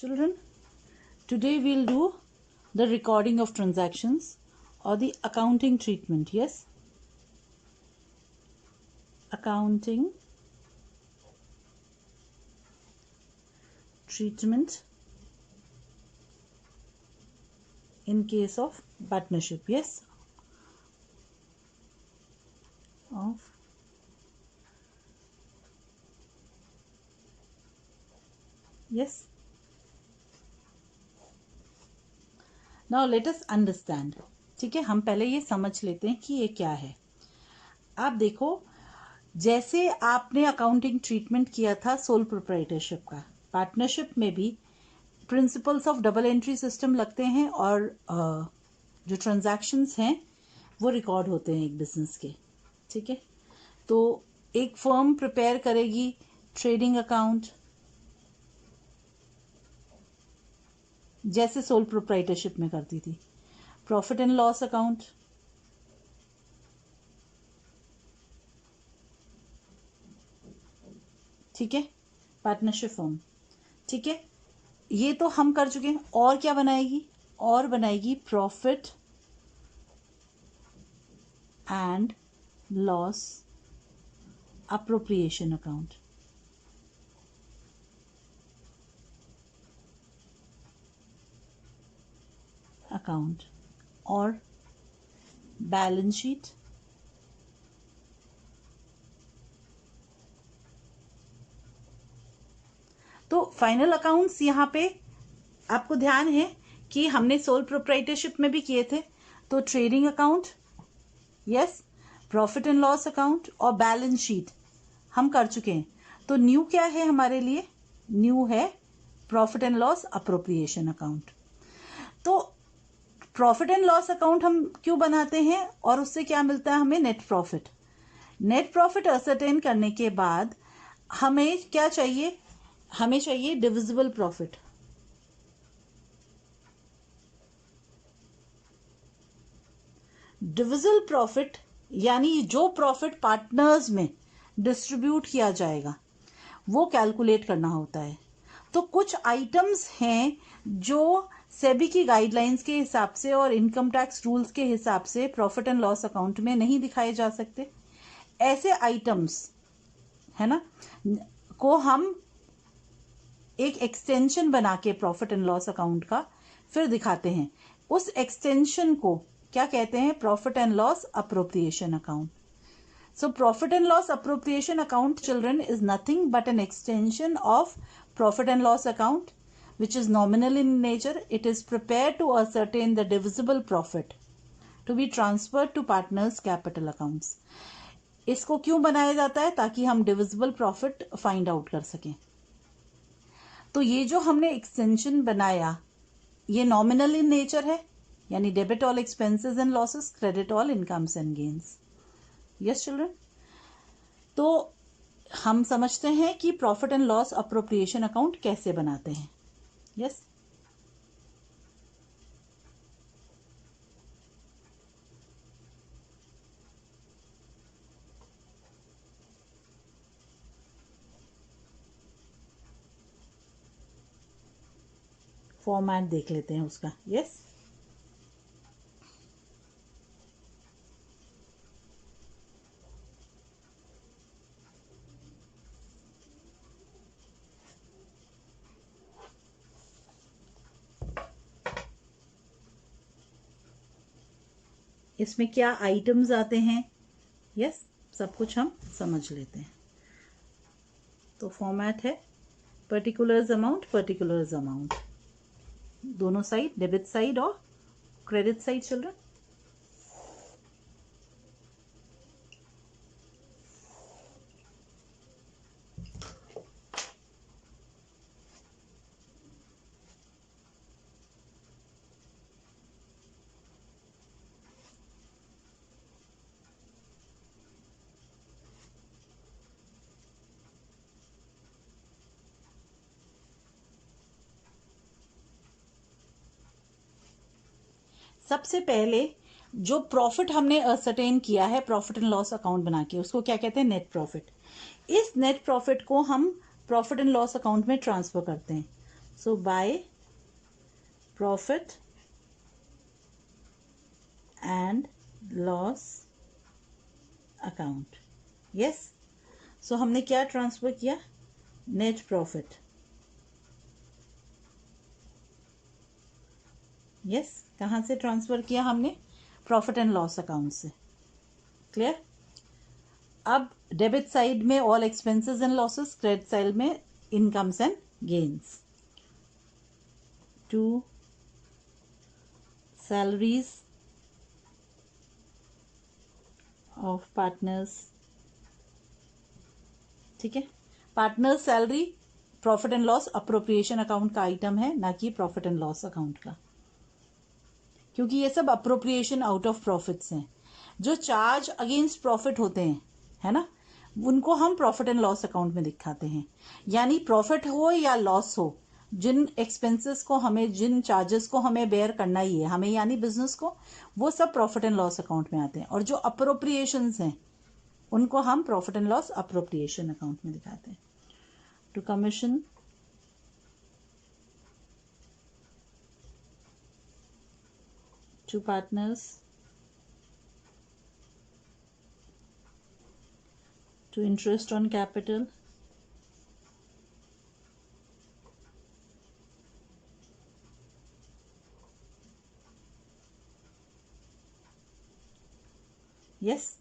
Children, today we'll do the recording of transactions or the accounting treatment. Yes, accounting treatment in case of partnership. Yes, of yes. Now let us understand. ठीक है, हम पहले ये समझ लेते हैं कि ये क्या है. आप देखो, जैसे आपने अकाउंटिंग ट्रीटमेंट किया था सोल प्रोप्राइटरशिप का, पार्टनरशिप में भी principles of double entry system लगते हैं और जो ट्रांजैक्शंस हैं वो रिकॉर्ड होते हैं एक बिजनेस के. ठीक है, तो एक फर्म प्रिपेयर करेगी ट्रेडिंग अकाउंट जैसे सोल प्रोप्राइटरशिप में करती थी, प्रॉफिट एंड लॉस अकाउंट, ठीक है, पार्टनरशिप फर्म. ठीक है, ये तो हम कर चुके हैं. और क्या बनाएगी? और बनाएगी profit and loss appropriation account. Account और बैलेंस शीट, तो फाइनल अकाउंट्स यहाँ पे आपको ध्यान है कि हमने सोल प्रोप्राइटरशिप में भी किए थे. तो trading account, yes, profit and loss account और बैलेंस शीट हम कर चुके हैं. तो न्यू क्या है हमारे लिए? न्यू है profit and loss appropriation account. तो प्रॉफिट एंड लॉस अकाउंट हम क्यों बनाते हैं और उससे क्या मिलता है हमें? Net profit. Net profit ascertain करने के बाद हमें क्या चाहिए? हमें चाहिए डिविजिबल प्रॉफिट. डिविजिबल प्रॉफिट यानी जो प्रॉफिट पार्टनर्स में डिस्ट्रीब्यूट किया जाएगा वो कैलकुलेट करना होता है. तो कुछ आइटम्स हैं जो सेबी की गाइडलाइंस के हिसाब से और इनकम टैक्स रूल्स के हिसाब से प्रॉफिट एंड लॉस अकाउंट में नहीं दिखाए जा सकते. ऐसे आइटम्स है ना को हम एक एक्सटेंशन बना के प्रॉफिट एंड लॉस अकाउंट का फिर दिखाते हैं. उस एक्सटेंशन को क्या कहते हैं? Profit and loss appropriation account. So profit and loss appropriation account, children, is nothing but an extension of profit and loss account, which is nominal in nature. It is prepared to ascertain the divisible profit to be transferred to partners capital accounts. इसको क्यों बनाया जाता है? ताकि हम divisible profit find out कर सकें. तो ये जो हमने एक्सटेंशन बनाया ये nominal in nature है, यानी debit all expenses and losses, credit all incomes and gains. Yes children, तो हम समझते हैं कि profit and loss appropriation account कैसे बनाते हैं. यस, फॉर्मेट देख लेते हैं उसका. यस, इसमें क्या आइटम्स आते हैं, यस, सब कुछ हम समझ लेते हैं. तो फॉर्मेट है पर्टिकुलर्स अमाउंट, दोनों साइड, डेबिट साइड और क्रेडिट साइड. चिल्ड्रन, सबसे पहले जो प्रॉफिट हमने असर्टेन किया है प्रॉफिट एंड लॉस अकाउंट बना के, उसको क्या कहते हैं? Net profit. इस नेट प्रॉफिट को हम प्रॉफिट एंड लॉस अकाउंट में ट्रांसफर करते हैं. So by profit and loss account. Yes, so हमने क्या ट्रांसफर किया? Net profit. यस, कहाँ से ट्रांसफर किया हमने? प्रॉफिट एंड लॉस अकाउंट से। क्लियर? अब डेबिट साइड में all expenses and losses, credit side में incomes and gains. To salaries of partners. ठीक है, partners salary profit and loss appropriation account का आइटम है, ना कि प्रॉफिट एंड लॉस अकाउंट का, क्योंकि ये सब अप्रोप्रिएशन आउट ऑफ प्रॉफिट्स हैं। जो चार्ज अगेंस्ट प्रॉफिट होते हैं, है ना, उनको हम प्रॉफिट एंड लॉस अकाउंट में दिखाते हैं। यानी प्रॉफिट हो या लॉस हो, जिन एक्सपेंसेस को हमें, जिन चार्जेस को हमें बेयर करना ही है, हमें यानी बिजनेस को, वो सब प्रॉफिट एंड लॉस अकाउंट में आते हैं। और जो अप्रोप्रिएशंस हैं उनको हम profit and loss appropriation account में दिखाते हैं। To commission to partners, to interest on capital, yes,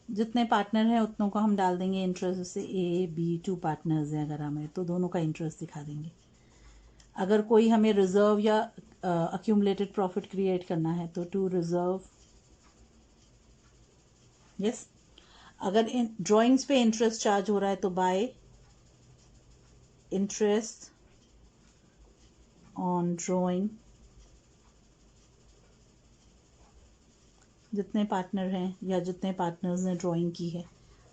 जितने पार्टनर हैं उतनों को हम डाल देंगे इंटरेस्ट। से ए बी टू पार्टनर्स हैं, अगर हमें तो दोनों का इंटरेस्ट दिखा देंगे। अगर कोई हमें रिजर्व या अक्यूमुलेटेड प्रॉफिट क्रिएट करना है तो टू रिजर्व। यस, अगर इन ड्राइंग्स पे इंटरेस्ट चार्ज हो रहा है तो बाय इंटरेस्ट ऑन ड्राइंग। जितने पार्टनर हैं या जितने पार्टनर्स ने ड्राइंग की है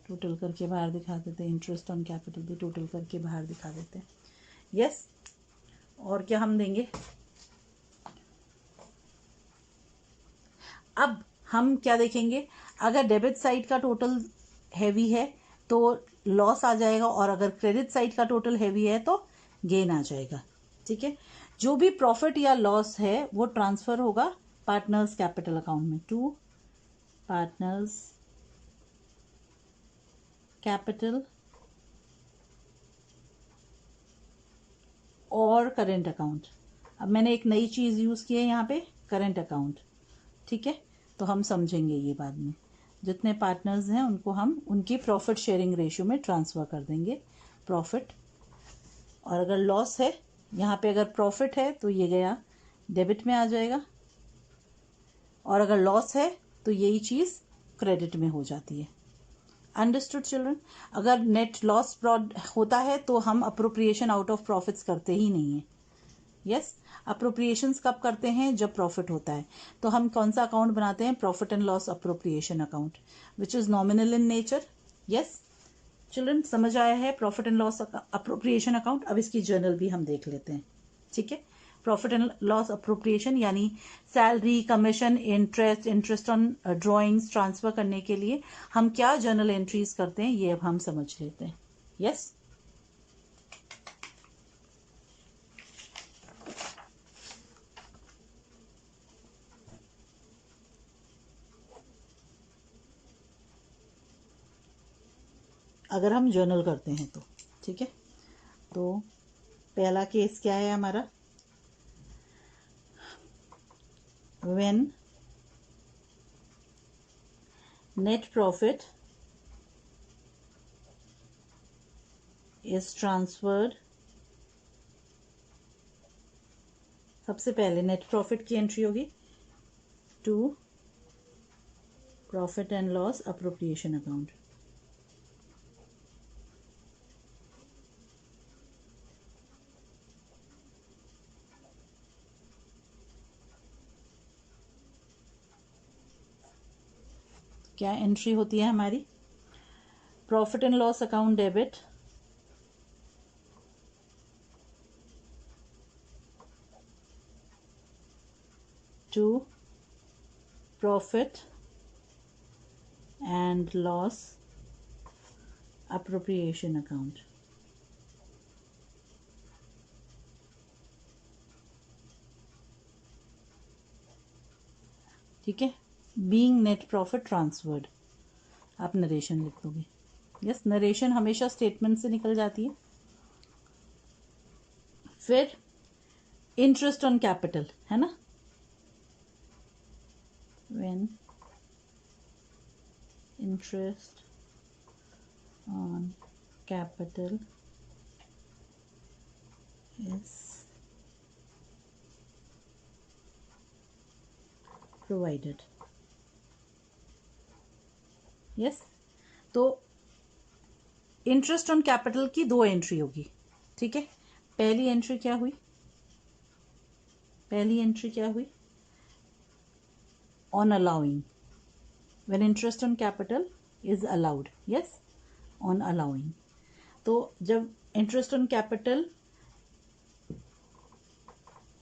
टोटल करके बाहर दिखा देते हैं। इंटरेस्ट ऑन कैपिटल भी टोटल करके बाहर दिखा देते हैं। यस, और क्या हम देंगे? अब हम क्या देखेंगे? अगर डेबिट साइड का टोटल हैवी है तो लॉस आ जाएगा, और अगर क्रेडिट साइड का टोटल हैवी है तो गेन आ जाएगा। ठीक है, जो भी प्रॉफिट या लॉस है वो ट्रांसफर होगा पार्टनर्स कैपिटल अकाउंट में, टू पार्टनर्स कैपिटल और करेंट अकाउंट। अब मैंने एक नई चीज़ यूज़ की है यहाँ पे, करेंट अकाउंट। ठीक है, तो हम समझेंगे ये बाद में। जितने पार्टनर्स हैं उनको हम उनकी प्रॉफिट शेयरिंग रेशियो में ट्रांसफ़र कर देंगे प्रॉफिट। और अगर लॉस है, यहाँ पे अगर प्रॉफिट है तो ये गया डेबिट में आ जाएगा, और अगर लॉस है तो यही चीज़ क्रेडिट में हो जाती है। Understood children? अगर नेट लॉस होता है तो हम अप्रोप्रिएशन आउट ऑफ प्रॉफिट्स करते ही नहीं हैं। यस, अप्रोप्रिएशंस कब करते हैं? जब प्रॉफिट होता है। तो हम कौन सा अकाउंट बनाते हैं? Profit and loss appropriation account, which is nominal in nature. Yes children, समझ आया है profit and loss appropriation account? अब इसकी जर्नल भी हम देख लेते हैं। ठीक है, प्रॉफिट एंड लॉस अप्रोप्रिएशन यानी salary, commission, interest, interest on drawings transfer करने के लिए हम क्या जर्नल एंट्रीज करते हैं, ये अब हम समझ लेते हैं। यस, अगर हम जर्नल करते हैं तो। ठीक है, तो पहला केस क्या है हमारा? When net profit is transferred. सबसे पहले नेट प्रॉफिट की एंट्री होगी to profit and loss appropriation account. क्या एंट्री होती है हमारी? Profit and loss account debit to profit and loss appropriation account. ठीक है, बीइंग नेट प्रॉफिट ट्रांसफर्ड, आप नरेशन लिख दोगे। यस, नरेशन हमेशा स्टेटमेंट से निकल जाती है। फिर इंटरेस्ट ऑन कैपिटल है ना, when interest on capital is provided. Yes, तो इंटरेस्ट ऑन कैपिटल की दो एंट्री होगी, ठीक है। पहली एंट्री क्या हुई, पहली एंट्री क्या हुई, on allowing, when interest on capital is allowed. Yes, on allowing. तो जब इंटरेस्ट ऑन कैपिटल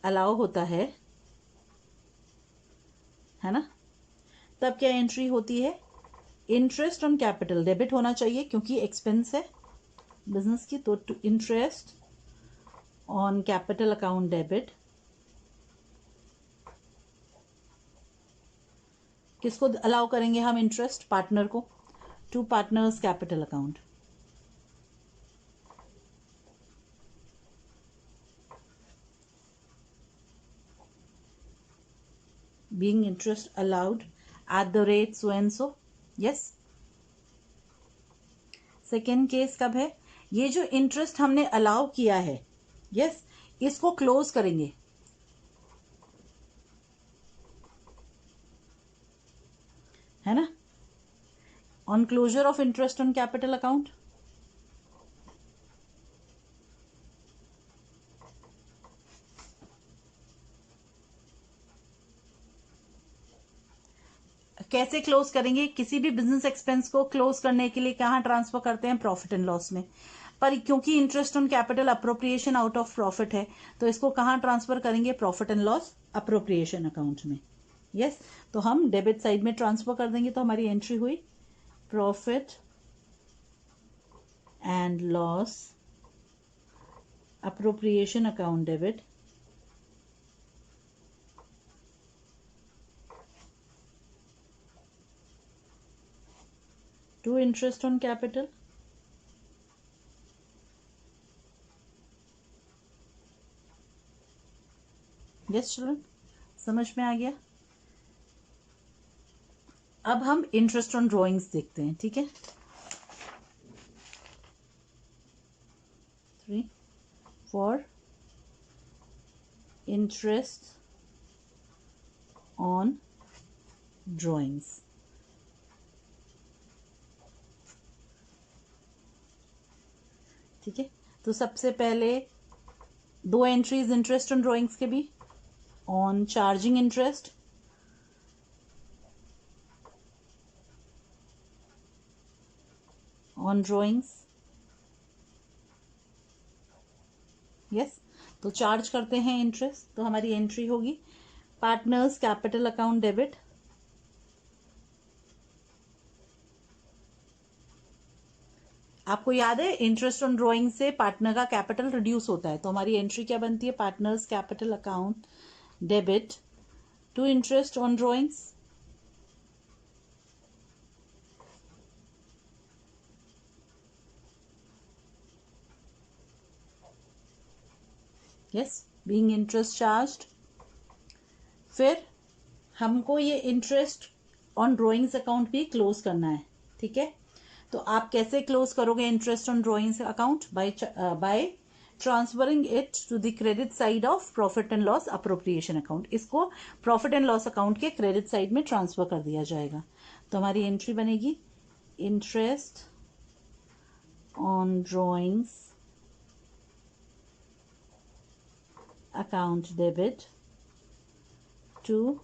अलाउ होता है ना, तब क्या एंट्री होती है, इंटरेस्ट ऑन कैपिटल डेबिट होना चाहिए क्योंकि एक्सपेंस है बिजनेस की, तो interest on capital account debit, किसको अलाउ करेंगे हम इंटरेस्ट, पार्टनर को, to partners capital account. being interest allowed at the rate so and so. yes, second case कब है, ये जो इंटरेस्ट हमने अलाउ किया है, यस, इसको क्लोज करेंगे, है ना, on closure of interest on capital account. कैसे क्लोज करेंगे, किसी भी बिजनेस एक्सपेंस को क्लोज करने के लिए कहाँ ट्रांसफर करते हैं, प्रॉफिट एंड लॉस में। पर क्योंकि interest on capital appropriation out of profit है, तो इसको कहाँ ट्रांसफर करेंगे, profit and loss appropriation account में। यस, तो हम डेबिट साइड में ट्रांसफर कर देंगे, तो हमारी एंट्री हुई profit and loss appropriation account debit to interest on capital. Yes children, समझ में आ गया। अब हम इंटरेस्ट ऑन ड्रॉइंग्स देखते हैं, ठीक है। 3 फॉर इंटरेस्ट ऑन ड्रॉइंग्स। ठीक है, तो सबसे पहले दो एंट्रीज इंटरेस्ट ऑन ड्रॉइंग्स के भी, on charging interest, on drawings. Yes, तो चार्ज करते हैं इंटरेस्ट, तो हमारी एंट्री होगी पार्टनर्स कैपिटल अकाउंट डेबिट, आपको याद है इंटरेस्ट ऑन ड्रॉइंग से पार्टनर का कैपिटल रिड्यूस होता है, तो हमारी एंट्री क्या बनती है, partners capital account debit to interest on drawings. Yes, being interest charged. फिर हमको ये इंटरेस्ट ऑन ड्रॉइंग्स अकाउंट भी क्लोज करना है, ठीक है। तो आप कैसे क्लोज करोगे interest on drawings account, by transferring it to the credit side of profit and loss appropriation account, इसको प्रॉफिट एंड लॉस अकाउंट के क्रेडिट साइड में ट्रांसफर कर दिया जाएगा। तो हमारी एंट्री बनेगी interest on drawings account debit to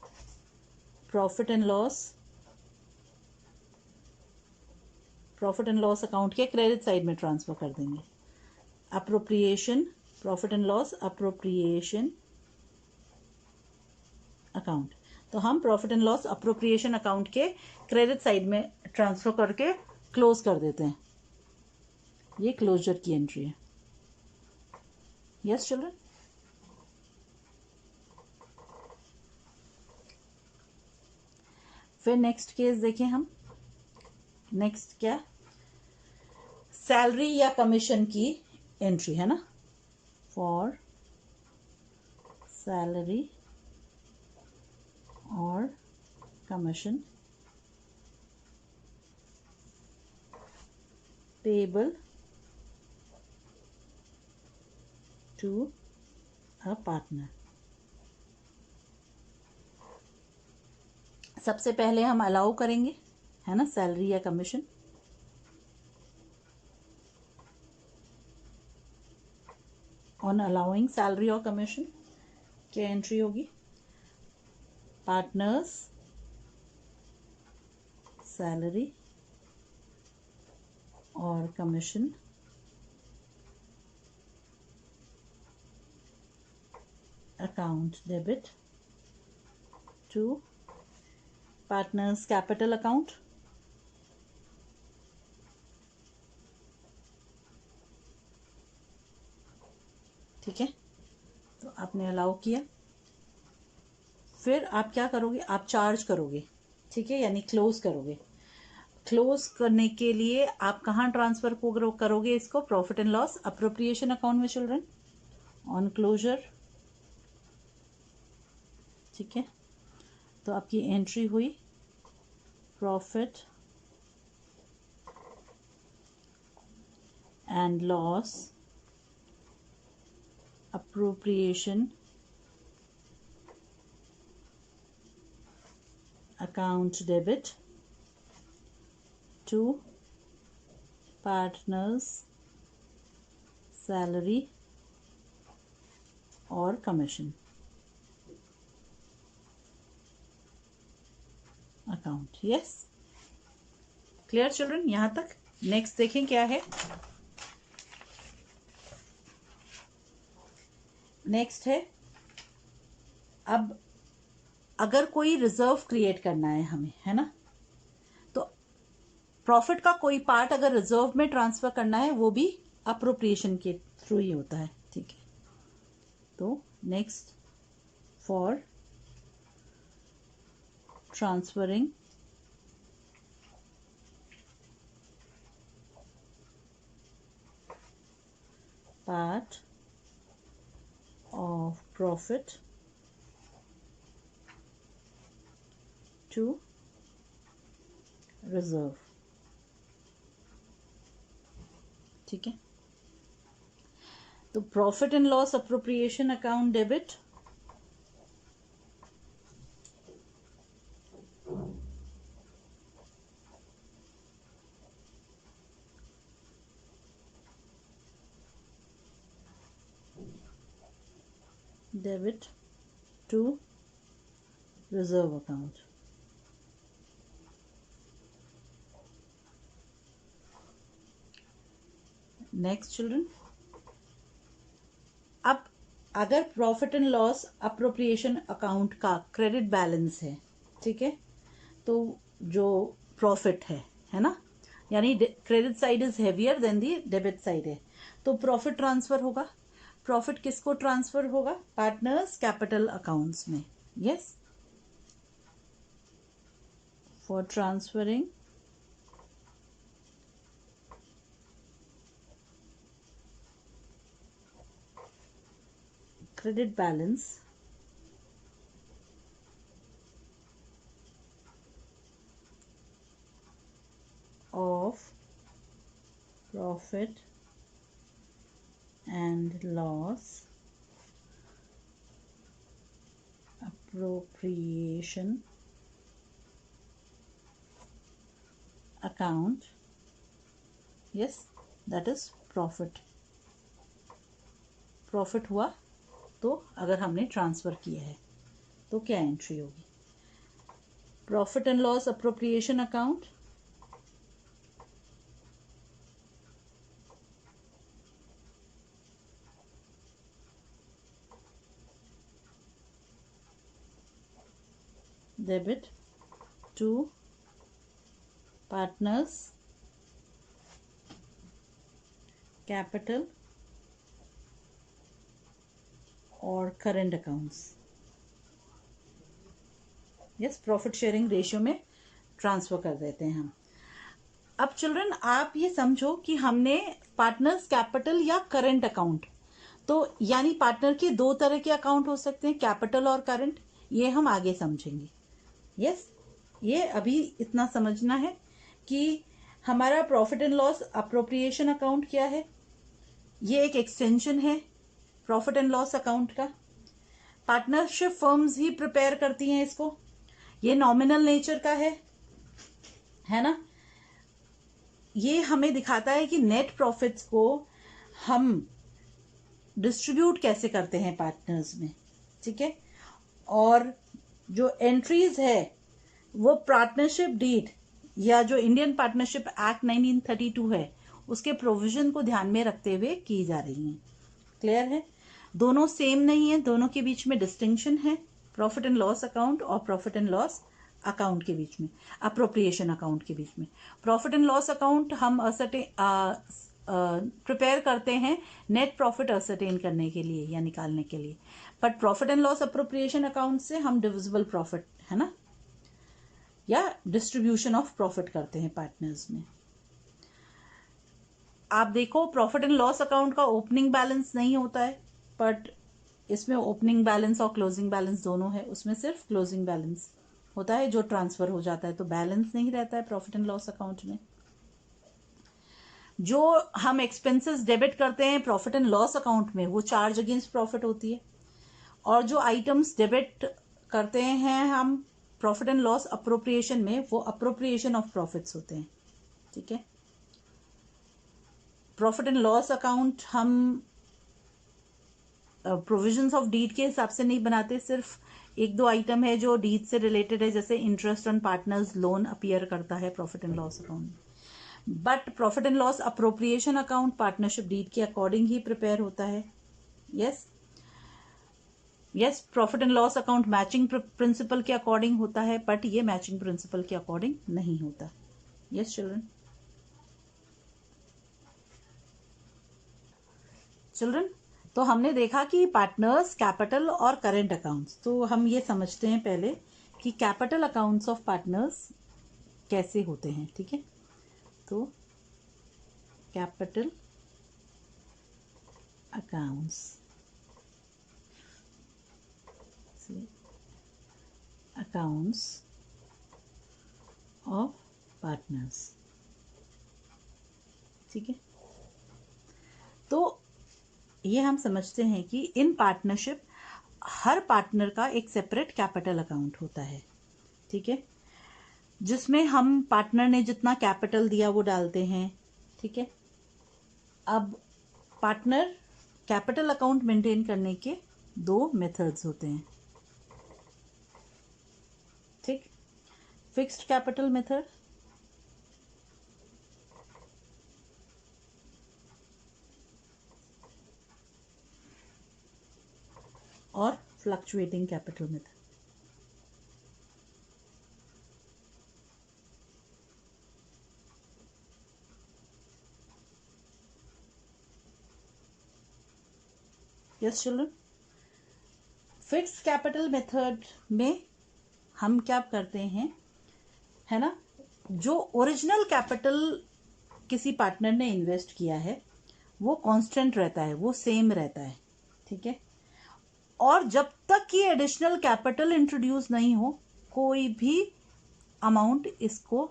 profit and loss account के क्रेडिट साइड में ट्रांसफर कर देंगे। Appropriation, profit and loss appropriation account, तो हम profit and loss appropriation account के क्रेडिट साइड में ट्रांसफर करके क्लोज कर देते हैं। ये क्लोजर की एंट्री है। यस चिल्ड्रन, फिर नेक्स्ट केस देखें हम, नेक्स्ट क्या, सैलरी या कमीशन की एंट्री है ना, फॉर सैलरी और commission payable to a partner. सबसे पहले हम अलाउ करेंगे, है ना, सैलरी या कमीशन। ऑन अलाउइंग सैलरी और कमीशन क्या एंट्री होगी, पार्टनर्स सैलरी और commission account debit to partners capital account. ठीक है, तो आपने अलाउ किया, फिर आप क्या करोगे, आप चार्ज करोगे, ठीक है, यानी क्लोज करोगे। क्लोज करने के लिए आप कहाँ ट्रांसफर करोगे इसको, profit and loss appropriation account में चिल्ड्रन, ऑन क्लोजर। ठीक है, तो आपकी एंट्री हुई profit and loss appropriation account debit to partners salary और commission account. Yes, clear children यहाँ तक। नेक्स्ट देखें क्या है, नेक्स्ट है, अब अगर कोई रिजर्व क्रिएट करना है हमें, है ना, तो प्रॉफिट का कोई पार्ट अगर रिजर्व में ट्रांसफर करना है वो भी अप्रोप्रिएशन के थ्रू ही होता है। ठीक है, तो next, for transferring part of profit to reserve. ठीक है, तो profit and loss appropriation account debit debit to reserve account. Next children, अब अगर profit and loss appropriation account का क्रेडिट बैलेंस है, ठीक है, तो जो प्रॉफिट है ना, यानी credit side is heavier than the debit side है, तो प्रॉफिट ट्रांसफर होगा। प्रॉफिट किसको ट्रांसफर होगा, पार्टनर्स कैपिटल अकाउंट्स में। Yes, for transferring credit balance of profit and loss appropriation account, yes, that is profit। Profit हुआ तो अगर हमने ट्रांसफ़र किया है तो क्या एंट्री होगी, profit and loss appropriation account debit to partners capital और current accounts. Yes, profit sharing ratio में ट्रांसफ़र कर देते हैं हम। अब चिल्ड्रन आप ये समझो कि हमने पार्टनर्स कैपिटल या करंट अकाउंट, तो यानी पार्टनर के दो तरह के अकाउंट हो सकते हैं, कैपिटल और करंट, ये हम आगे समझेंगे। यस, ये अभी इतना समझना है कि हमारा profit and loss appropriation account क्या है। ये एक एक्सटेंशन है प्रॉफिट एंड लॉस अकाउंट का। पार्टनरशिप फर्म्स ही प्रिपेयर करती हैं इसको। ये नॉमिनल नेचर का है ना। ये हमें दिखाता है कि नेट प्रॉफिट्स को हम डिस्ट्रीब्यूट कैसे करते हैं पार्टनर्स में, ठीक है। और जो एंट्रीज है वो पार्टनरशिप डीड या जो इंडियन पार्टनरशिप एक्ट 1932 है उसके प्रोविजन को ध्यान में रखते हुए की जा रही हैं। क्लियर है? दोनों सेम नहीं है, दोनों के बीच में डिस्टिंक्शन है, प्रॉफिट एंड लॉस अकाउंट और प्रॉफिट एंड लॉस अकाउंट के बीच में, अप्रोप्रिएशन अकाउंट के बीच में। प्रॉफिट एंड लॉस अकाउंट हम प्रिपेयर करते हैं नेट प्रॉफिट असरटेन करने के लिए या निकालने के लिए, but profit and loss appropriation account से हम डिविजिबल प्रॉफिट, है ना, या डिस्ट्रीब्यूशन ऑफ प्रॉफिट करते हैं पार्टनर्स में। आप देखो प्रॉफिट एंड लॉस अकाउंट का ओपनिंग बैलेंस नहीं होता है, बट इसमें ओपनिंग बैलेंस और क्लोजिंग बैलेंस दोनों है। उसमें सिर्फ क्लोजिंग बैलेंस होता है जो ट्रांसफर हो जाता है, तो बैलेंस नहीं रहता है प्रॉफिट एंड लॉस अकाउंट में। जो हम एक्सपेंसेस डेबिट करते हैं प्रॉफिट एंड लॉस अकाउंट में वो चार्ज अगेंस्ट प्रॉफिट होती है, और जो आइटम्स डेबिट करते हैं हम प्रॉफिट एंड लॉस अप्रोप्रिएशन में वो अप्रोप्रिएशन ऑफ प्रॉफिट्स होते हैं, ठीक है। प्रॉफिट एंड लॉस अकाउंट हम प्रोविजंस ऑफ डीड के हिसाब से नहीं बनाते, सिर्फ एक दो आइटम है जो डीड से रिलेटेड है, जैसे interest on partners loan appear करता है प्रॉफिट एंड लॉस अकाउंट में। But profit and loss appropriation account partnership deed के अकॉर्डिंग ही प्रिपेयर होता है। Yes yes, profit and loss account matching principle के अकॉर्डिंग होता है, बट ये मैचिंग प्रिंसिपल के अकॉर्डिंग नहीं होता। यस चिल्ड्रन, तो हमने देखा कि पार्टनर्स, कैपिटल और करेंट अकाउंट्स। तो हम ये समझते हैं पहले कि कैपिटल अकाउंट्स ऑफ पार्टनर्स कैसे होते हैं, ठीक है। तो कैपिटल अकाउंट्स ऑफ पार्टनर्स, ठीक है। तो ये हम समझते हैं कि इन पार्टनरशिप हर पार्टनर का एक सेपरेट कैपिटल अकाउंट होता है, ठीक है, जिसमें हम पार्टनर ने जितना कैपिटल दिया वो डालते हैं, ठीक है। अब पार्टनर कैपिटल अकाउंट मेंटेन करने के दो मेथड्स होते हैं, ठीक। फिक्स्ड कैपिटल मेथड और fluctuating capital method. Yes children, fixed capital method में हम क्या करते हैं, है ना, जो ओरिजिनल कैपिटल किसी पार्टनर ने इन्वेस्ट किया है वो कांस्टेंट रहता है, वो सेम रहता है, ठीक है। और जब तक कि एडिशनल कैपिटल इंट्रोड्यूस नहीं हो कोई भी अमाउंट इसको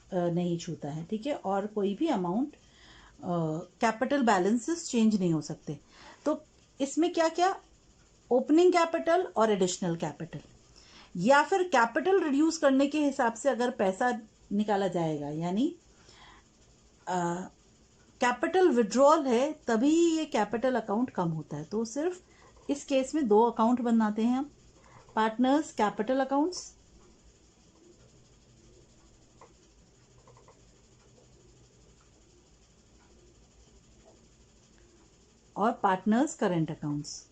नहीं छूता है, ठीक है। और कोई भी अमाउंट कैपिटल बैलेंसेस चेंज नहीं हो सकते। तो इसमें क्या क्या, ओपनिंग कैपिटल और एडिशनल कैपिटल, या फिर कैपिटल रिड्यूस करने के हिसाब से अगर पैसा निकाला जाएगा, यानी कैपिटल विड्रॉल है तभी ये कैपिटल अकाउंट कम होता है। तो सिर्फ इस केस में दो अकाउंट बनाते हैं हम, पार्टनर्स कैपिटल अकाउंट्स और पार्टनर्स करेंट अकाउंट्स।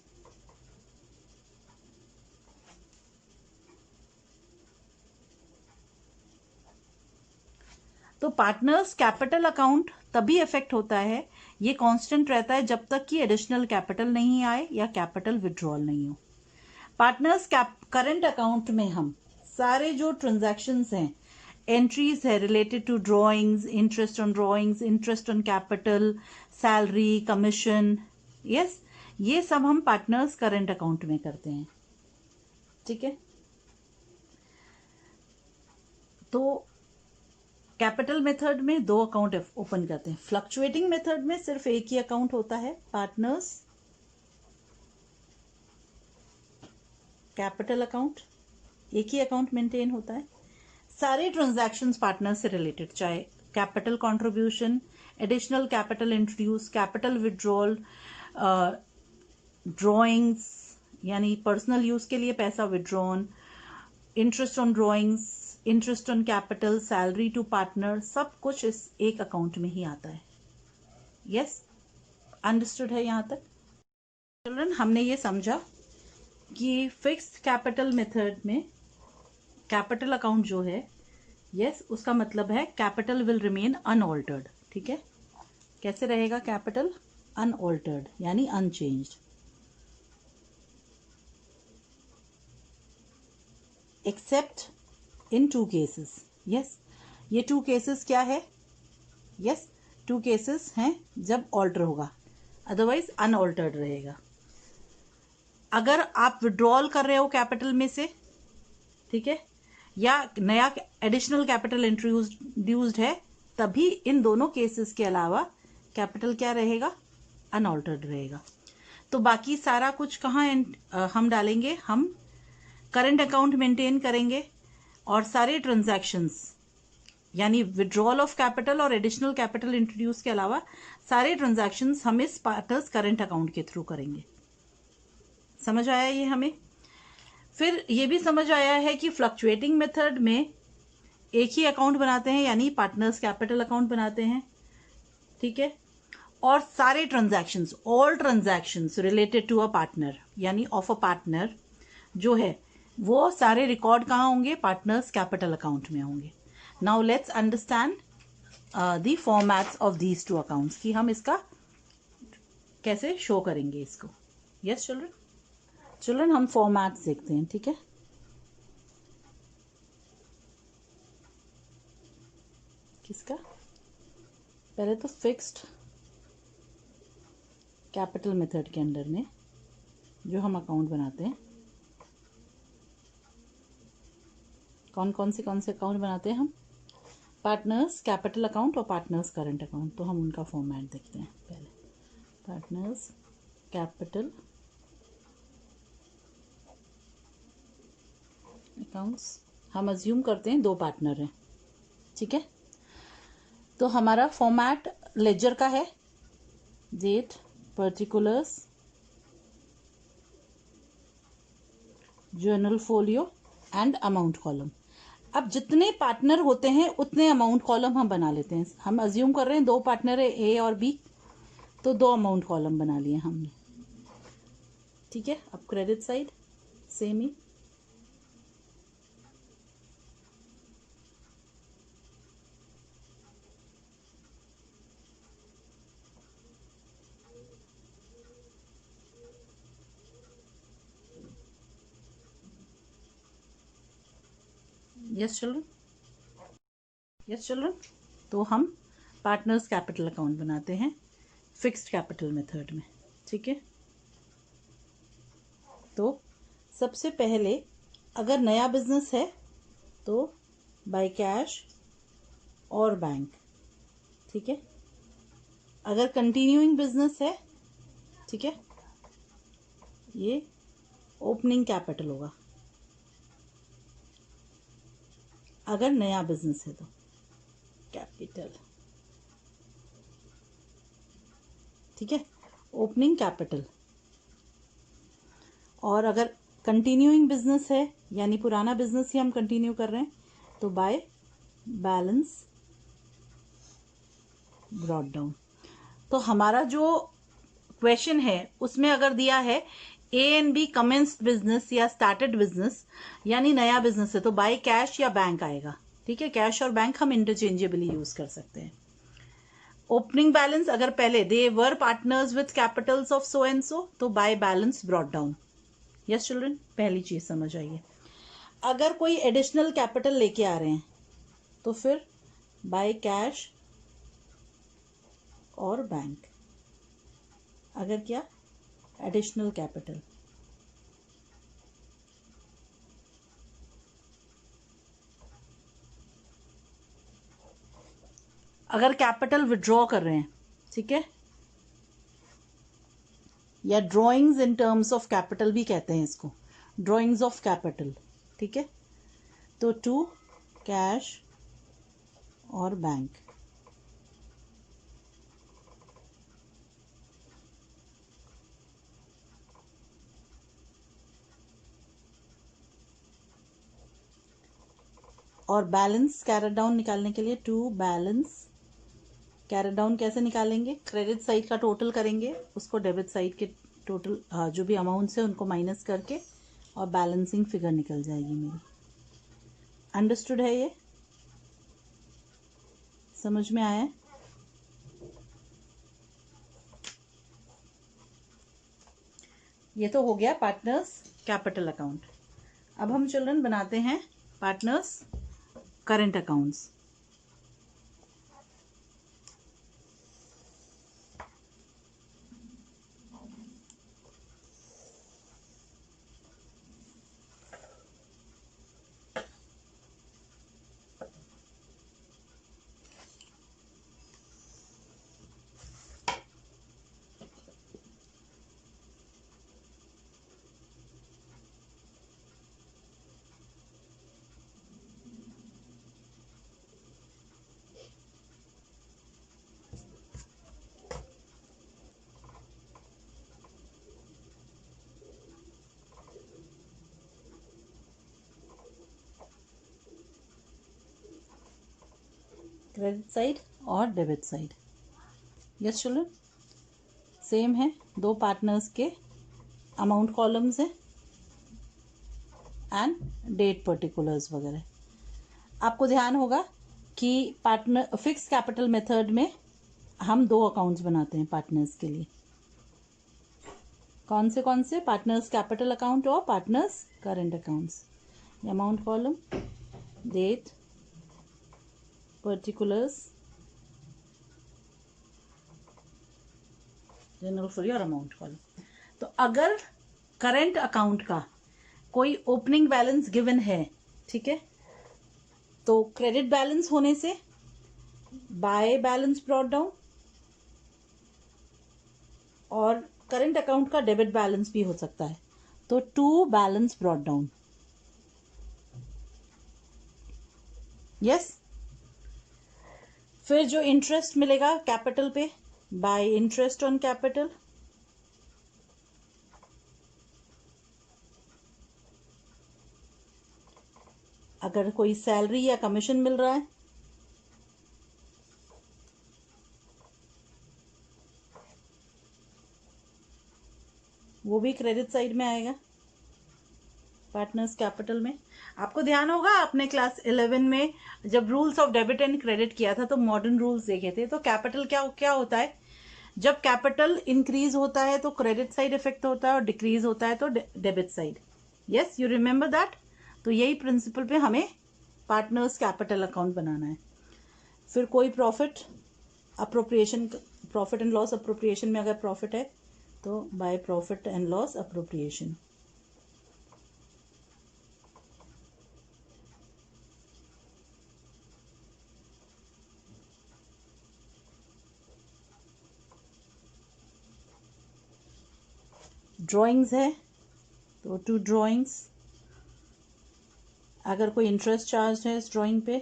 तो पार्टनर्स कैपिटल अकाउंट तभी इफेक्ट होता है, ये कांस्टेंट रहता है जब तक कि एडिशनल कैपिटल नहीं आए या कैपिटल विड्रॉल नहीं हो। पार्टनर्स करंट अकाउंट में हम सारे जो ट्रांजैक्शंस हैं एंट्रीज है related to drawings, interest on drawings, interest on capital, salary, commission, yes, ये सब हम पार्टनर्स करंट अकाउंट में करते हैं। ठीक है, तो कैपिटल मेथड में 2 अकाउंट ओपन करते हैं। फ्लक्चुएटिंग मेथड में सिर्फ एक ही अकाउंट होता है, पार्टनर्स कैपिटल अकाउंट, एक ही अकाउंट मेंटेन होता है। सारे ट्रांजैक्शंस पार्टनर से रिलेटेड, चाहे capital contribution, additional capital introduce, capital withdrawal, drawings यानी पर्सनल यूज के लिए पैसा withdrawn, interest on drawings, interest on capital, salary to partner, सब कुछ इस एक अकाउंट में ही आता है। यस, अंडरस्टूड है यहाँ तक चिल्ड्रन? हमने ये समझा कि फिक्स्ड कैपिटल मेथड में कैपिटल अकाउंट जो है, यस, उसका मतलब है कैपिटल विल रिमेन अनऑल्टर्ड। ठीक है, कैसे रहेगा कैपिटल? अनऑल्टर्ड यानी अनचेंज्ड, एक्सेप्ट इन 2 केसेस। यस, ये 2 केसेस क्या है? यस, 2 केसेस हैं जब ऑल्टर होगा, अदरवाइज अनऑल्टर्ड रहेगा। अगर आप विड्रॉल कर रहे हो कैपिटल में से, ठीक है, या नया एडिशनल कैपिटल इंट्रोड्यूस्ड है, तभी इन दोनों केसेस के अलावा कैपिटल क्या रहेगा? अनऑल्टर्ड रहेगा। तो बाकी सारा कुछ कहाँ हम डालेंगे? हम करंट अकाउंट मेंटेन करेंगे और सारे ट्रांजैक्शंस यानी विड्रॉल ऑफ कैपिटल और एडिशनल कैपिटल इंट्रोड्यूस के अलावा सारे ट्रांजैक्शंस हम इस पार्टनर्स करंट अकाउंट के थ्रू करेंगे। समझ आया ये हमें? फिर ये भी समझ आया है कि फ्लक्चुएटिंग मेथड में एक ही अकाउंट बनाते हैं यानी पार्टनर्स कैपिटल अकाउंट बनाते हैं। ठीक है, और सारे transactions, all transactions related to a partner यानी ऑफ अ पार्टनर जो है, वो सारे रिकॉर्ड कहाँ होंगे? पार्टनर्स कैपिटल अकाउंट में होंगे। Now let's understand the formats of these 2 accounts कि हम इसका कैसे शो करेंगे इसको। यस चिल्ड्रन, हम फॉर्मेट्स देखते हैं। ठीक है, किसका? पहले तो फिक्स्ड कैपिटल मेथड के अंडर में जो हम अकाउंट बनाते हैं, कौन से अकाउंट बनाते हैं हम? पार्टनर्स कैपिटल अकाउंट और पार्टनर्स करंट अकाउंट। तो हम उनका फॉर्मेट देखते हैं। पहले पार्टनर्स कैपिटल अकाउंट्स, हम अज्यूम करते हैं 2 पार्टनर हैं। ठीक है, तो हमारा फॉर्मेट लेजर का है, date, particulars, journal folio and amount column. अब जितने पार्टनर होते हैं उतने अमाउंट कॉलम हम बना लेते हैं। हम अज्यूम कर रहे हैं 2 पार्टनर है, ए और बी, तो 2 अमाउंट कॉलम बना लिए हमने। ठीक है, अब क्रेडिट साइड सेम ही, यस चिल्ड्रन, तो हम पार्टनर्स कैपिटल अकाउंट बनाते हैं फिक्स्ड कैपिटल मेथड में। ठीक है, तो सबसे पहले अगर नया बिजनेस है तो बाय कैश और बैंक। ठीक है, अगर कंटिन्यूइंग बिजनेस है, ठीक है, ये ओपनिंग कैपिटल होगा। अगर नया बिजनेस है तो कैपिटल, ठीक है, ओपनिंग कैपिटल। और अगर कंटिन्यूइंग बिजनेस है यानी पुराना बिजनेस ही हम कंटिन्यू कर रहे हैं, तो बाय बैलेंस ब्रॉट डाउन। तो हमारा जो क्वेश्चन है उसमें अगर दिया है A and B commenced business या स्टार्टेड बिजनेस यानी नया बिजनेस है, तो बाय कैश या बैंक आएगा। ठीक है, कैश और बैंक हम इंटरचेंजेबली यूज कर सकते हैं। ओपनिंग बैलेंस अगर पहले they were partners with capitals of so and so, तो by balance brought down. Yes children, पहली चीज समझ आइए। अगर कोई एडिशनल कैपिटल लेके आ रहे हैं, तो फिर बाय कैश और बैंक। अगर क्या, एडिशनल कैपिटल। अगर कैपिटल विड्रॉ कर रहे हैं, ठीक है, या drawings in terms of capital भी कहते हैं इसको, ड्राइंग्स ऑफ कैपिटल, ठीक है, तो टू कैश और बैंक। और बैलेंस कैरेट डाउन निकालने के लिए टू बैलेंस कैरेट डाउन कैसे निकालेंगे, क्रेडिट साइड का टोटल करेंगे, उसको डेबिट साइड के टोटल जो भी अमाउंट्स है उनको माइनस करके, और बैलेंसिंग फिगर निकल जाएगी मेरी। अंडरस्टूड है ये? समझ में आया है? ये तो हो गया पार्टनर्स कैपिटल अकाउंट। अब हम चिल्ड्रन बनाते हैं partners current accounts. Credit side और debit side. Yes children, same है, दो पार्टनर्स के अमाउंट कॉलम्स हैं एंड डेट पर्टिकुलर्स वगैरह। आपको ध्यान होगा कि पार्टनर फिक्स कैपिटल मेथड में हम दो अकाउंट्स बनाते हैं पार्टनर्स के लिए। कौन से पार्टनर्स कैपिटल अकाउंट और partners current accounts. Amount column, date particulars, journal folio amount column. तो अगर करंट अकाउंट का कोई ओपनिंग बैलेंस गिवन है, ठीक है, तो क्रेडिट बैलेंस होने से बाय बैलेंस ब्रॉट डाउन, और करंट अकाउंट का डेबिट बैलेंस भी हो सकता है, तो to balance brought down. Yes. फिर जो इंटरेस्ट मिलेगा कैपिटल पे, बाय इंटरेस्ट ऑन कैपिटल। अगर कोई सैलरी या कमीशन मिल रहा है, वो भी क्रेडिट साइड में आएगा पार्टनर्स कैपिटल में। आपको ध्यान होगा आपने क्लास 11 में जब rules of debit and credit किया था तो मॉडर्न रूल्स देखे थे। तो कैपिटल क्या क्या होता है, जब कैपिटल इंक्रीज होता है तो क्रेडिट साइड इफेक्ट होता है, और डिक्रीज होता है तो debit side. Yes, you remember that. तो यही प्रिंसिपल पे हमें पार्टनर्स कैपिटल अकाउंट बनाना है। फिर कोई profit appropriation, profit and loss appropriation में अगर प्रॉफिट है तो bye profit and loss appropriation. Drawings है तो टू ड्राइंग्स। अगर कोई इंटरेस्ट चार्ज है इस ड्राइंग पे,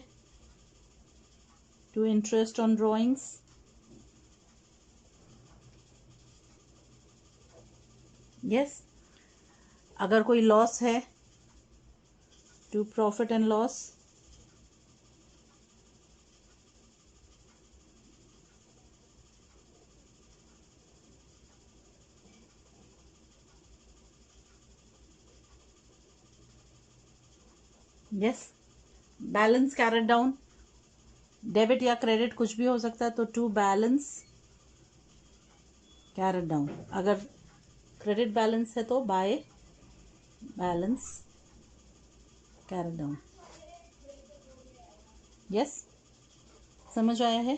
to interest on drawings. Yes. अगर कोई लॉस है, to profit and loss. Yes. Balance carried down, debit या क्रेडिट कुछ भी हो सकता है, तो टू बैलेंस कैरेट डाउन। अगर क्रेडिट बैलेंस है तो by balance carried down. Yes, समझ आया है?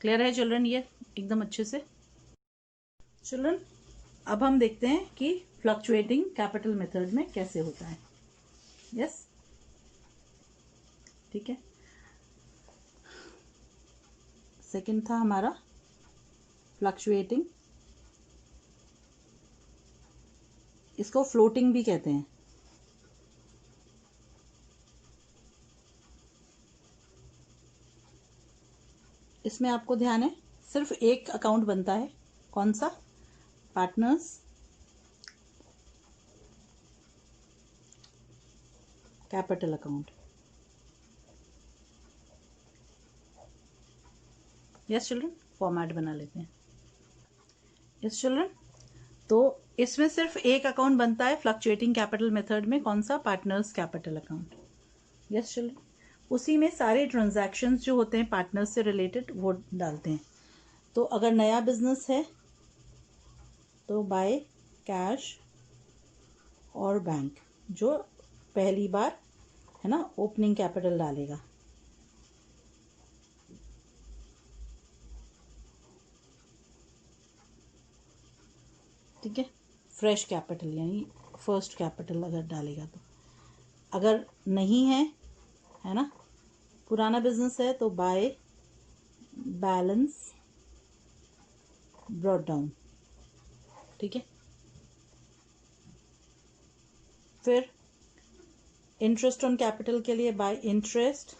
क्लियर है चिल्ड्रन? ये एकदम अच्छे से। चिल्ड्रन, अब हम देखते हैं कि फ्लक्चुएटिंग कैपिटल मेथड में कैसे होता है। यस, ठीक है। सेकंड था हमारा फ्लक्चुएटिंग, इसको फ्लोटिंग भी कहते हैं। इसमें आपको ध्यान है सिर्फ एक अकाउंट बनता है, कौन सा? Partners capital account. Yes children, format बना लेते हैं। यस चिल्ड्रन, तो इसमें सिर्फ एक अकाउंट बनता है फ्लक्चुएटिंग कैपिटल मेथड में, कौन सा? Partners capital account. Yes children, उसी में सारे ट्रांजैक्शंस जो होते हैं पार्टनर्स से रिलेटेड वो डालते हैं। तो अगर नया बिजनेस है तो बाय कैश और बैंक, जो पहली बार है ना ओपनिंग कैपिटल डालेगा। ठीक है, फ्रेश कैपिटल यानी फर्स्ट कैपिटल अगर डालेगा तो। अगर नहीं है ना, पुराना बिजनेस है तो बाय बैलेंस ब्रॉट डाउन। ठीक है, फिर इंटरेस्ट ऑन कैपिटल के लिए bye interest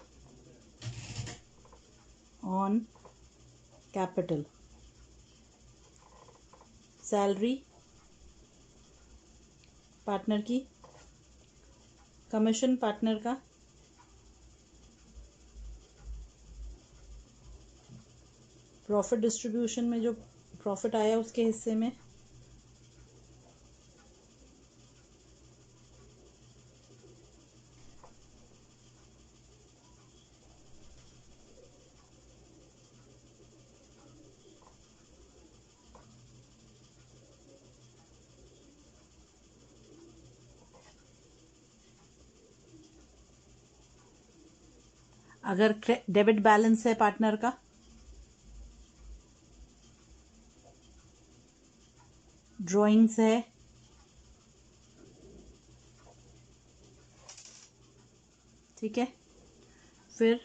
on capital, salary partner की, कमीशन पार्टनर का, प्रॉफिट डिस्ट्रीब्यूशन में जो प्रॉफिट आया उसके हिस्से में, अगर डेबिट बैलेंस है पार्टनर का, ड्राइंग्स है, ठीक है, फिर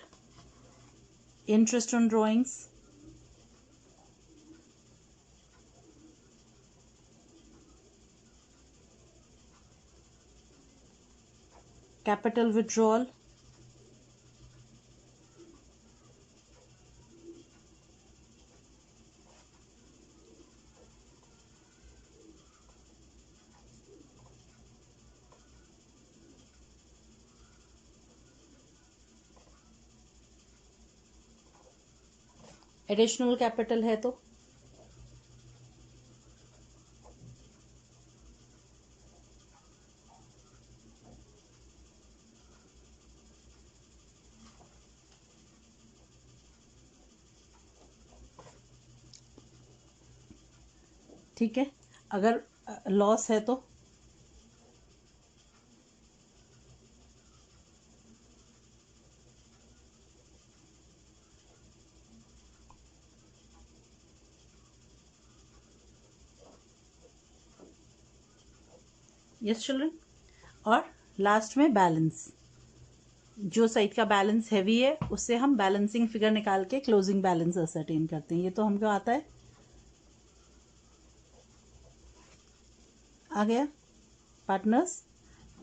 interest on drawings, capital withdrawal, additional capital है तो ठीक है, अगर लॉस है तो यस चिल्ड्रन, और लास्ट में बैलेंस, जो साइड का बैलेंस हैवी है उससे हम बैलेंसिंग फिगर निकाल के क्लोजिंग बैलेंस असरटेन करते हैं। ये तो हमको आता है, आ गया पार्टनर्स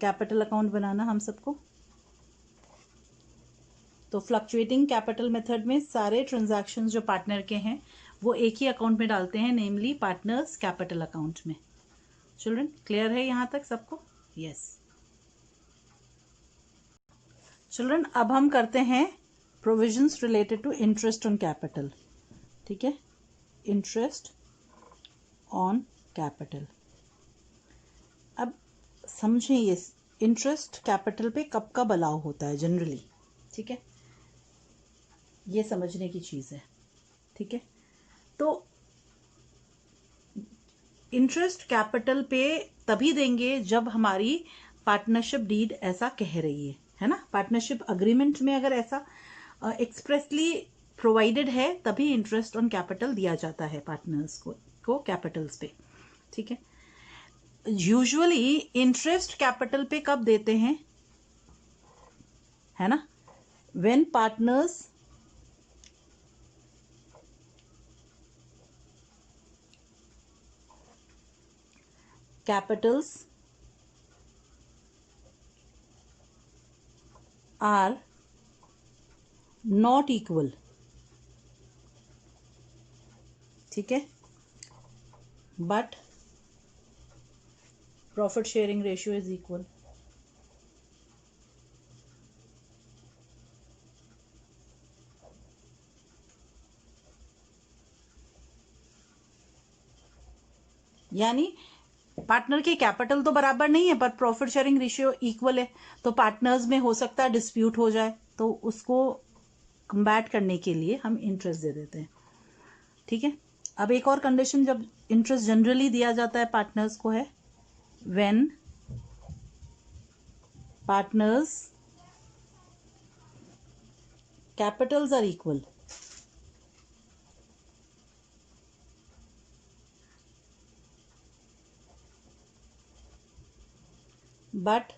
कैपिटल अकाउंट बनाना हम सबको। तो फ्लक्चुएटिंग कैपिटल मेथड में सारे ट्रांजैक्शंस जो पार्टनर के हैं वो एक ही अकाउंट में डालते हैं, नेमली पार्टनर्स कैपिटल अकाउंट में। चिल्ड्रन, क्लियर है यहाँ तक सबको? यस चिल्ड्रन, अब हम करते हैं provisions related to interest on capital. ठीक है, इंटरेस्ट ऑन कैपिटल। अब समझें ये इंटरेस्ट कैपिटल पे कब कब अलाउ होता है जनरली। ठीक है, ये समझने की चीज़ है। ठीक है, तो इंटरेस्ट कैपिटल पे तभी देंगे जब हमारी पार्टनरशिप डीड ऐसा कह रही है ना। पार्टनरशिप अग्रीमेंट में अगर ऐसा एक्सप्रेसली प्रोवाइडेड है तभी इंटरेस्ट ऑन कैपिटल दिया जाता है पार्टनर्स को कैपिटल्स पे, ठीक है। यूजुअली इंटरेस्ट कैपिटल पे कब देते हैं, है ना, when partners capitals are not equal, ठीक है, but profit sharing ratio is equal. यानी पार्टनर के कैपिटल तो बराबर नहीं है पर प्रॉफिट शेयरिंग रेशियो इक्वल है, तो पार्टनर्स में हो सकता है डिस्प्यूट हो जाए, तो उसको कंबैट करने के लिए हम इंटरेस्ट दे देते हैं, ठीक है। अब एक और कंडीशन जब इंटरेस्ट जनरली दिया जाता है पार्टनर्स को है when partners capitals are equal, but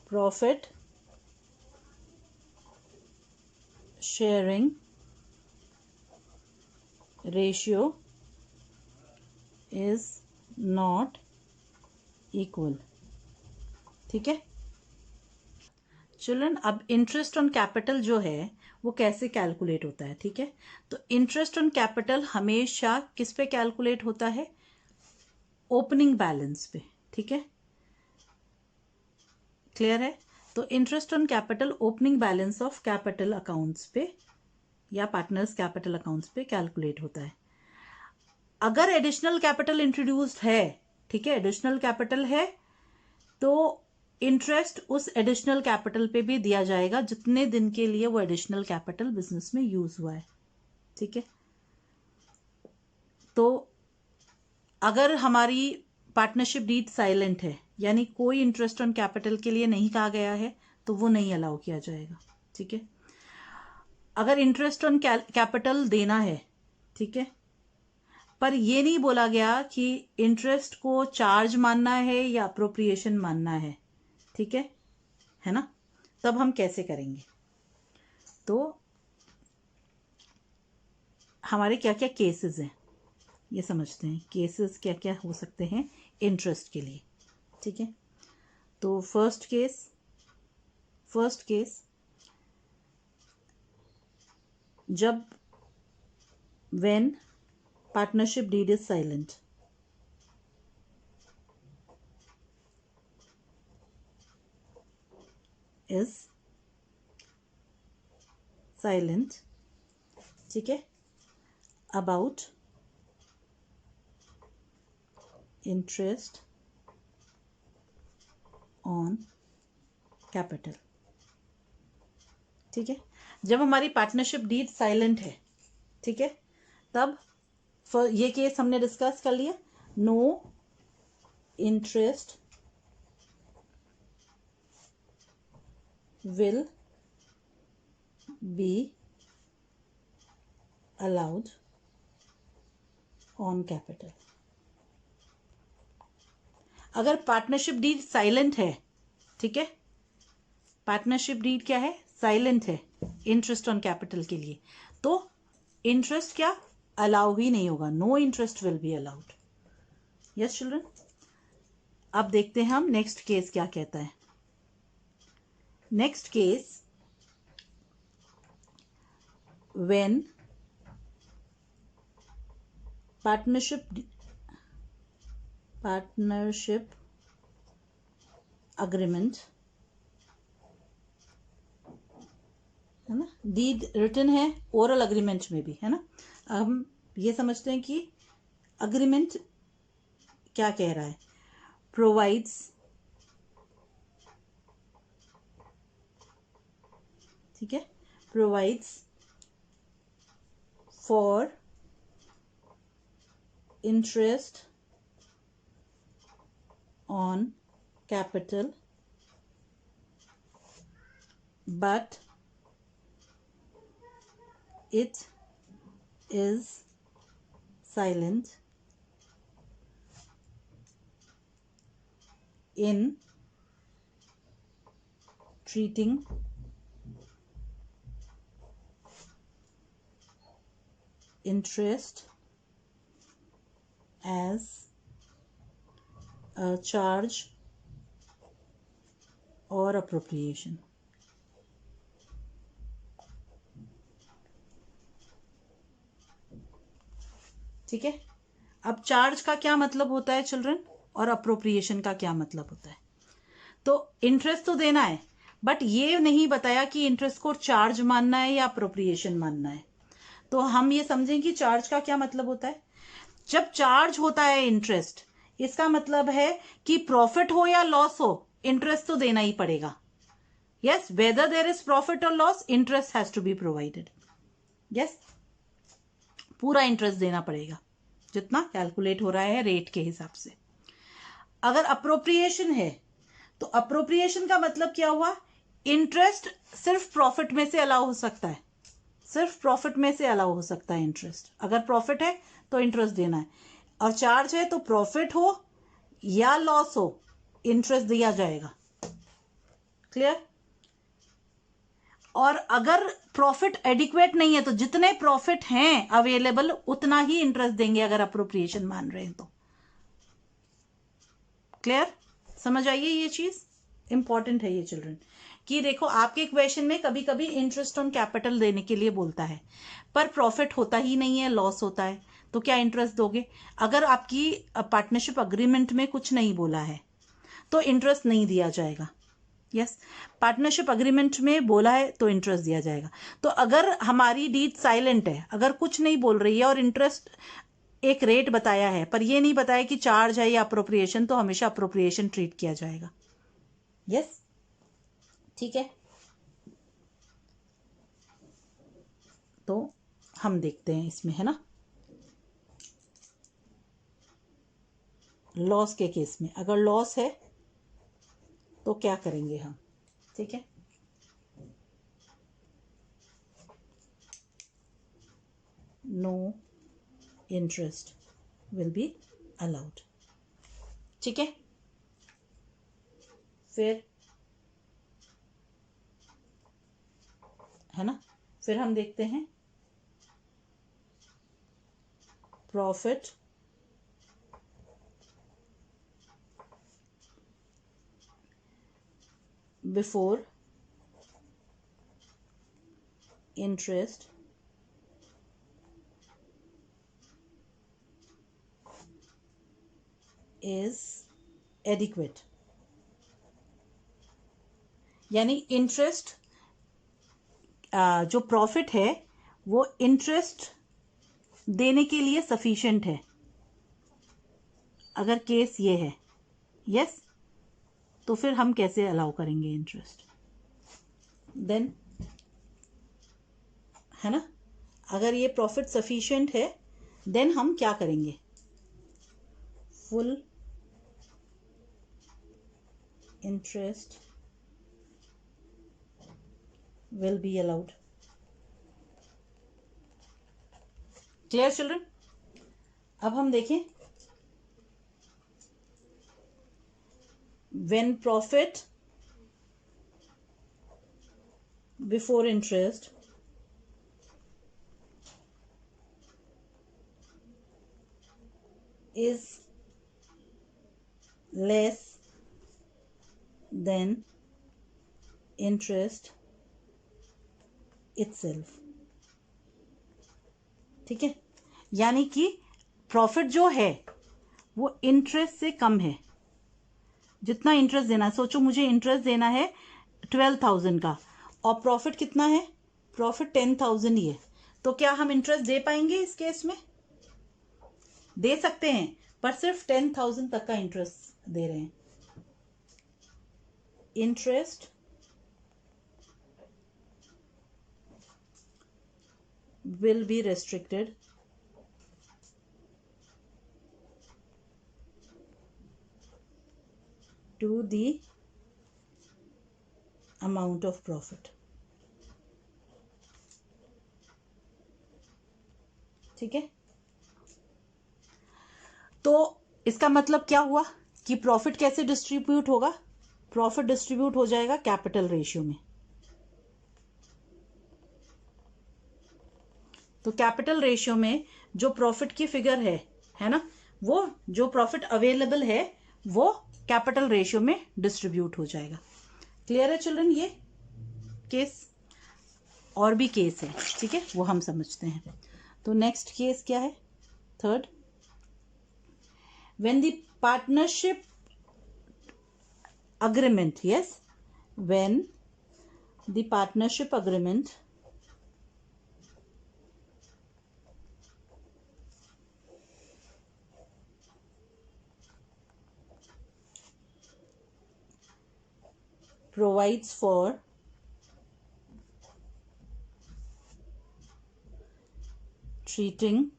profit sharing ratio is not equal, ठीक है। चिल्ड्रन, अब इंटरेस्ट ऑन कैपिटल जो है वो कैसे कैलकुलेट होता है, ठीक है। तो इंटरेस्ट ऑन कैपिटल हमेशा किस पे कैलकुलेट होता है, ओपनिंग बैलेंस पे, ठीक है, क्लियर है। तो interest on capital opening balance of capital accounts पे या पार्टनर्स कैपिटल अकाउंट्स पे कैलकुलेट होता है। अगर एडिशनल कैपिटल इंट्रोड्यूस्ड है, ठीक है, एडिशनल कैपिटल है तो इंटरेस्ट उस एडिशनल कैपिटल पे भी दिया जाएगा जितने दिन के लिए वो एडिशनल कैपिटल बिजनेस में यूज हुआ है, ठीक है। तो अगर हमारी पार्टनरशिप डीड साइलेंट है यानी कोई इंटरेस्ट ऑन कैपिटल के लिए नहीं कहा गया है तो वो नहीं अलाउ किया जाएगा, ठीक है। अगर इंटरेस्ट ऑन कैपिटल देना है, ठीक है, पर ये नहीं बोला गया कि इंटरेस्ट को चार्ज मानना है या अप्रोप्रिएशन मानना ठीक है ना, तब हम कैसे करेंगे। तो हमारे क्या क्या केसेस हैं ये समझते हैं, केसेस क्या क्या हो सकते हैं इंटरेस्ट के लिए, ठीक है। तो फर्स्ट केस जब when partnership deed is silent, is silent, ठीक है, अबाउट इंटरेस्ट ऑन कैपिटल, ठीक है। जब हमारी पार्टनरशिप डीड साइलेंट है, ठीक है, तब ये केस हमने डिस्कस कर लिया, no interest will be allowed on capital. अगर पार्टनरशिप डीड साइलेंट है, ठीक है, पार्टनरशिप डीड क्या है, साइलेंट है इंटरेस्ट ऑन कैपिटल के लिए, तो इंटरेस्ट क्या अलाउ ही नहीं होगा, no interest will be allowed. Yes children, अब देखते हैं हम नेक्स्ट केस क्या कहता है। Next case when partnership agreement, है ना, डीड रिटन है ओरल अग्रीमेंट में भी, है ना। अब हम ये समझते हैं कि अग्रीमेंट क्या कह रहा है, प्रोवाइड्स, ठीक है, provides for interest on capital but it is silent in treating interest as a charge or appropriation. ठीक है, अब चार्ज का क्या मतलब होता है चिल्ड्रन, और अप्रोप्रिएशन का क्या मतलब होता है। तो इंटरेस्ट तो देना है, बट ये नहीं बताया कि इंटरेस्ट को चार्ज मानना है या अप्रोप्रिएशन मानना है। तो हम ये समझें कि चार्ज का क्या मतलब होता है। जब चार्ज होता है इंटरेस्ट, इसका मतलब है कि प्रॉफिट हो या लॉस हो, इंटरेस्ट तो देना ही पड़ेगा। Yes, whether there is profit और loss, interest has to be provided. Yes, पूरा इंटरेस्ट देना पड़ेगा जितना कैलकुलेट हो रहा है रेट के हिसाब से। अगर अप्रोप्रिएशन है तो अप्रोप्रिएशन का मतलब क्या हुआ, इंटरेस्ट सिर्फ प्रॉफिट में से अलाउ हो सकता है, सिर्फ प्रॉफिट में से अलाउ हो सकता है इंटरेस्ट। अगर प्रॉफिट है तो इंटरेस्ट देना है, और चार्ज है तो प्रॉफिट हो या लॉस हो, इंटरेस्ट दिया जाएगा। क्लियर। और अगर प्रॉफिट एडिक्वेट नहीं है तो जितने प्रॉफिट हैं अवेलेबल उतना ही इंटरेस्ट देंगे, अगर अप्रोप्रिएशन मान रहे हैं तो। क्लियर, समझ आइए, ये चीज इंपॉर्टेंट है ये चिल्ड्रन, कि देखो आपके क्वेश्चन में कभी कभी इंटरेस्ट ऑन कैपिटल देने के लिए बोलता है, पर प्रॉफिट होता ही नहीं है, लॉस होता है, तो क्या इंटरेस्ट दोगे। अगर आपकी पार्टनरशिप अग्रीमेंट में कुछ नहीं बोला है तो इंटरेस्ट नहीं दिया जाएगा। यस, पार्टनरशिप अग्रीमेंट में बोला है तो इंटरेस्ट दिया जाएगा। तो अगर हमारी डीड साइलेंट है, अगर कुछ नहीं बोल रही है और इंटरेस्ट एक रेट बताया है पर ये नहीं बताया कि चार्ज है या अप्रोप्रिएशन, तो हमेशा अप्रोप्रिएशन ट्रीट किया जाएगा। यस, ठीक है। तो हम देखते हैं इसमें, है ना, लॉस के केस में अगर लॉस है तो क्या करेंगे हम। ठीक है, no interest will be allowed. ठीक है, फिर है ना, फिर हम देखते हैं profit before interest is adequate. यानी इंटरेस्ट, जो प्रॉफिट है वो इंटरेस्ट देने के लिए सफिशिएंट है, अगर केस ये है। यस, तो फिर हम कैसे अलाउ करेंगे इंटरेस्ट, देन, है ना, अगर ये प्रॉफिट सफिशिएंट है देन हम क्या करेंगे, full interest will be allowed. Clear children. अब हम देखें, when profit before interest is less than interest itself। ठीक है, यानी कि प्रॉफिट जो है वो इंटरेस्ट से कम है। जितना इंटरेस्ट देना है, सोचो मुझे इंटरेस्ट देना है 12,000 का और प्रॉफिट कितना है, प्रॉफिट 10,000 ही है, तो क्या हम इंटरेस्ट दे पाएंगे इस केस में। दे सकते हैं, पर सिर्फ 10,000 तक का इंटरेस्ट दे रहे हैं। Interest will be restricted to the amount of profit. ठीक है, तो इसका मतलब क्या हुआ कि प्रॉफिट कैसे डिस्ट्रीब्यूट होगा? प्रॉफिट डिस्ट्रीब्यूट हो जाएगा कैपिटल रेशियो में। तो कैपिटल रेशियो में जो प्रॉफिट की फिगर है ना, वो जो प्रॉफिट अवेलेबल है वो कैपिटल रेशियो में डिस्ट्रीब्यूट हो जाएगा। क्लियर है चिल्ड्रन? ये केस, और भी केस है, ठीक है, वो हम समझते हैं। तो नेक्स्ट केस क्या है? Third, when the partnership agreement, yes, when the partnership agreement provides for treating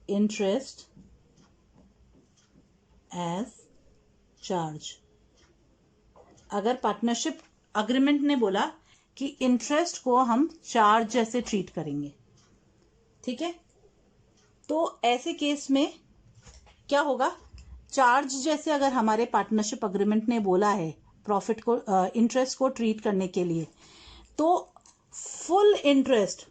interest as charge। अगर पार्टनरशिप अग्रीमेंट ने बोला कि इंटरेस्ट को हम चार्ज जैसे ट्रीट करेंगे, ठीक है, तो ऐसे केस में क्या होगा? चार्ज जैसे अगर हमारे पार्टनरशिप अग्रीमेंट ने बोला है प्रॉफिट को, इंटरेस्ट को ट्रीट करने के लिए, तो full interest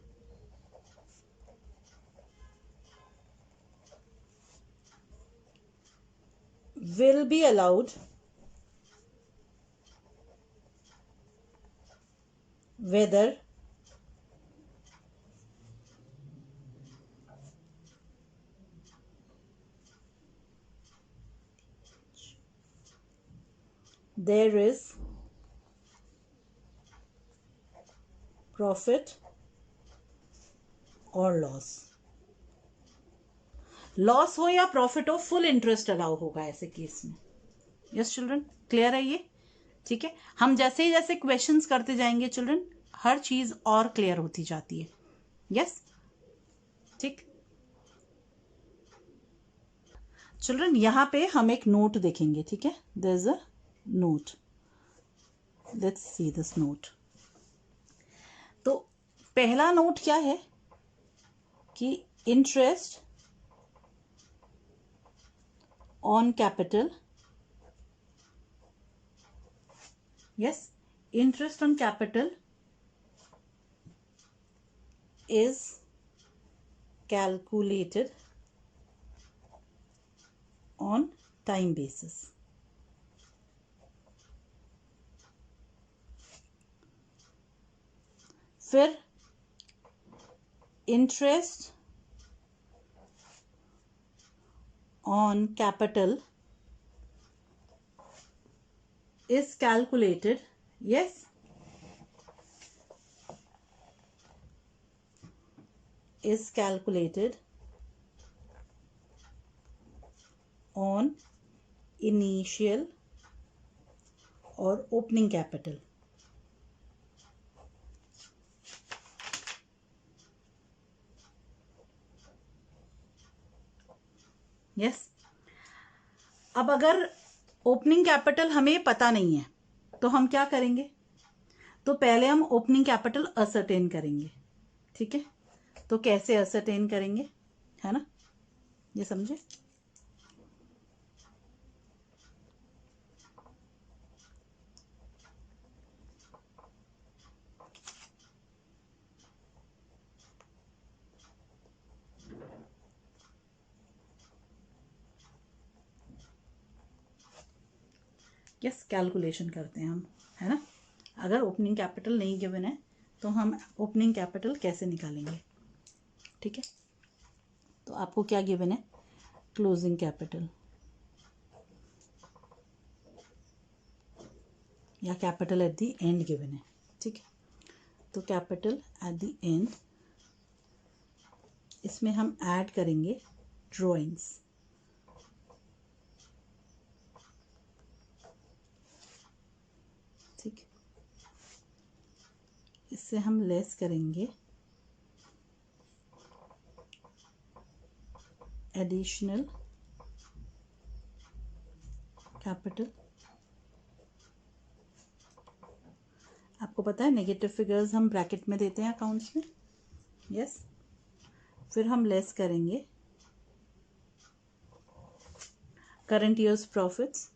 will be allowed whether there is profit और लॉस हो या प्रॉफिट हो, फुल इंटरेस्ट अलाउ होगा ऐसे केस में। यस चिल्ड्रन, क्लियर है ये? ठीक है, हम जैसे ही जैसे क्वेश्चंस करते जाएंगे चिल्ड्रन, हर चीज और क्लियर होती जाती है। यस, ठीक। चिल्ड्रन यहाँ पे हम एक नोट देखेंगे, ठीक है, there is a note, let's see this note. तो पहला नोट क्या है कि interest on capital, yes, interest on capital is calculated on time basis। फिर interest on capital is calculated, yes, is calculated on initial और opening capital। Yes, अब अगर opening capital हमें पता नहीं है तो हम क्या करेंगे? तो पहले हम ओपनिंग कैपिटल असरटेन करेंगे, ठीक है, तो कैसे असरटेन करेंगे, है ना, ये समझे? यस, कैलकुलेशन करते हैं हम, है ना। अगर ओपनिंग कैपिटल नहीं गिवन है तो हम ओपनिंग कैपिटल कैसे निकालेंगे? ठीक है, तो आपको क्या गिवन है? क्लोजिंग कैपिटल या capital at the end given है, ठीक है, तो कैपिटल एट द एंड, इसमें हम ऐड करेंगे ड्रॉइंग्स, ठीक, इससे हम लेस करेंगे एडिशनल कैपिटल। आपको पता है नेगेटिव फिगर्स हम ब्रैकेट में देते हैं अकाउंट्स में, यस। फिर हम लेस करेंगे करंट ईयर्स प्रॉफिट्स,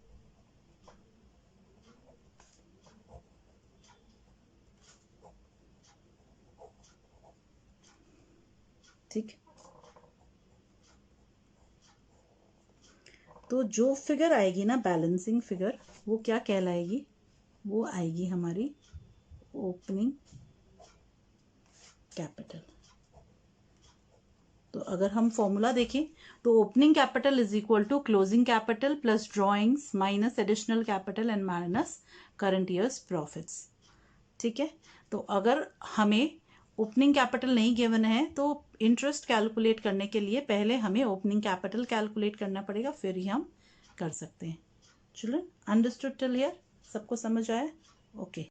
ठीक। तो जो फिगर आएगी ना बैलेंसिंग फिगर, वो क्या कहलाएगी? वो आएगी हमारी ओपनिंग कैपिटल। तो अगर हम फॉर्मूला देखें तो opening capital is equal to closing capital plus drawings minus additional capital and minus current years profits, ठीक है। तो अगर हमें ओपनिंग कैपिटल नहीं गिवन है तो इंटरेस्ट कैलकुलेट करने के लिए पहले हमें ओपनिंग कैपिटल कैलकुलेट करना पड़ेगा, फिर ही हम कर सकते हैं। Children, understood till here? सबको समझ आया? ओके।